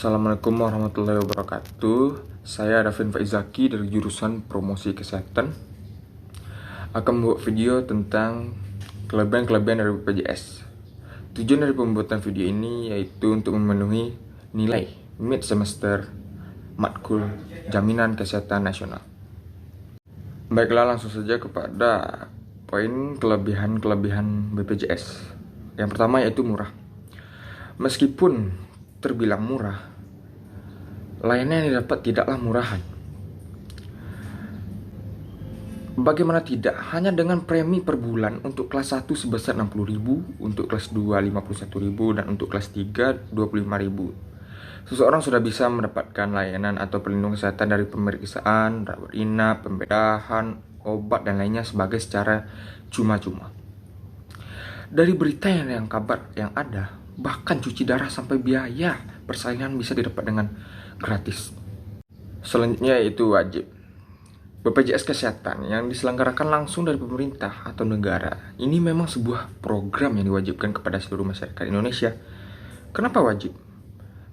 Assalamualaikum warahmatullahi wabarakatuh. Saya Davin Faizaki dari jurusan Promosi Kesehatan akan membuat video tentang kelebihan-kelebihan dari BPJS. Tujuan dari pembuatan video ini yaitu untuk memenuhi nilai mid semester matkul Jaminan Kesehatan Nasional. Baiklah, langsung saja kepada poin kelebihan-kelebihan BPJS. Yang pertama yaitu murah. Meskipun terbilang murah, layanan yang didapat tidaklah murahan. Bagaimana tidak, hanya dengan premi per bulan untuk kelas 1 sebesar 60.000, untuk kelas 2 51.000, dan untuk kelas 3 25.000. Seseorang sudah bisa mendapatkan layanan atau perlindungan kesehatan dari pemeriksaan, rawat inap, pembedahan, obat, dan lainnya sebagai secara cuma-cuma. Dari berita yang kabar yang ada, bahkan cuci darah sampai biaya persalinan bisa didapat dengan gratis. Selanjutnya yaitu wajib. BPJS Kesehatan yang diselenggarakan langsung dari pemerintah atau negara. Ini memang sebuah program yang diwajibkan kepada seluruh masyarakat Indonesia. Kenapa wajib?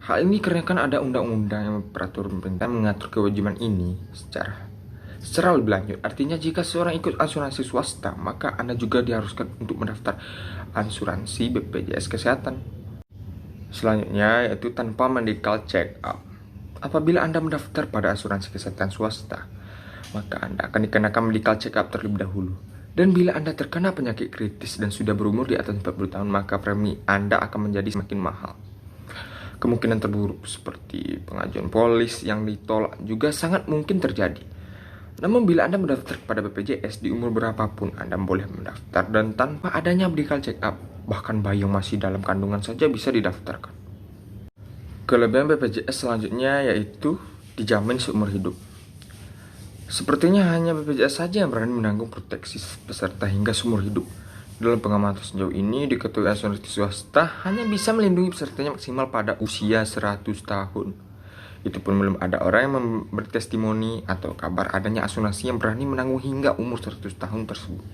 Hal ini karena kan ada undang-undang yang peraturan pemerintah mengatur kewajiban ini secara lebih lanjut. Artinya jika seorang ikut asuransi swasta, maka Anda juga diharuskan untuk mendaftar asuransi BPJS Kesehatan. Selanjutnya yaitu tanpa medical check up. Apabila Anda mendaftar pada asuransi kesehatan swasta, maka Anda akan dikenakan medical check up terlebih dahulu. Dan bila Anda terkena penyakit kritis dan sudah berumur di atas 40 tahun, maka premi Anda akan menjadi semakin mahal. Kemungkinan terburuk seperti pengajuan polis yang ditolak juga sangat mungkin terjadi. Namun bila Anda mendaftar kepada BPJS di umur berapapun Anda boleh mendaftar, dan tanpa adanya medical check up, bahkan bayi yang masih dalam kandungan saja bisa didaftarkan. Kelebihan BPJS selanjutnya yaitu dijamin seumur hidup. Sepertinya hanya BPJS saja yang berani menanggung proteksi peserta hingga seumur hidup. Dalam pengamatan sejauh ini, diketahui asuransi swasta hanya bisa melindungi pesertanya maksimal pada usia 100 tahun. Itu pun belum ada orang yang memberi testimoni atau kabar adanya asuransi yang berani menanggung hingga umur 100 tahun tersebut.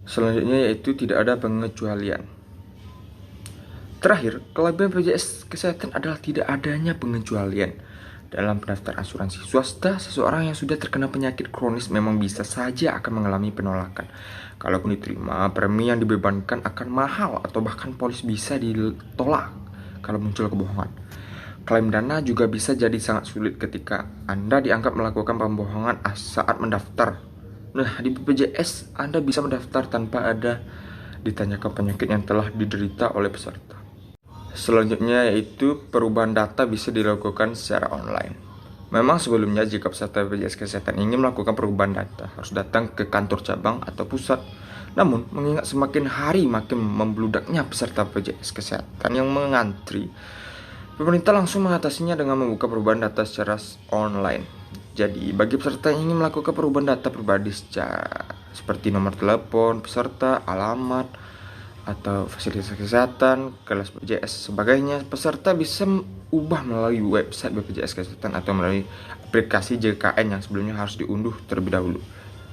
Selanjutnya yaitu tidak ada pengecualian. Terakhir, kelebihan BPJS Kesehatan adalah tidak adanya pengecualian. Dalam pendaftar asuransi swasta, seseorang yang sudah terkena penyakit kronis memang bisa saja akan mengalami penolakan. Kalaupun diterima, premi yang dibebankan akan mahal atau bahkan polis bisa ditolak kalau muncul kebohongan. Klaim dana juga bisa jadi sangat sulit ketika Anda dianggap melakukan pembohongan saat mendaftar. Nah, di BPJS Anda bisa mendaftar tanpa ada ditanyakan penyakit yang telah diderita oleh peserta. Selanjutnya yaitu perubahan data bisa dilakukan secara online. Memang sebelumnya jika peserta BPJS Kesehatan ingin melakukan perubahan data harus datang ke kantor cabang atau pusat. Namun mengingat semakin hari makin membludaknya peserta BPJS Kesehatan yang mengantri, pemerintah langsung mengatasinya dengan membuka perubahan data secara online. Jadi bagi peserta yang ingin melakukan perubahan data pribadi seperti nomor telepon peserta, alamat, atau fasilitas kesehatan, kelas BPJS sebagainya, peserta bisa ubah melalui website BPJS Kesehatan atau melalui aplikasi JKN yang sebelumnya harus diunduh terlebih dahulu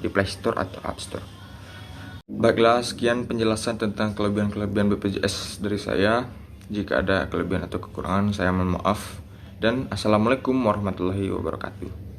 di Play Store atau App Store. Baiklah, sekian penjelasan tentang kelebihan-kelebihan BPJS dari saya. Jika ada kelebihan atau kekurangan, saya mohon maaf. Dan assalamualaikum warahmatullahi wabarakatuh.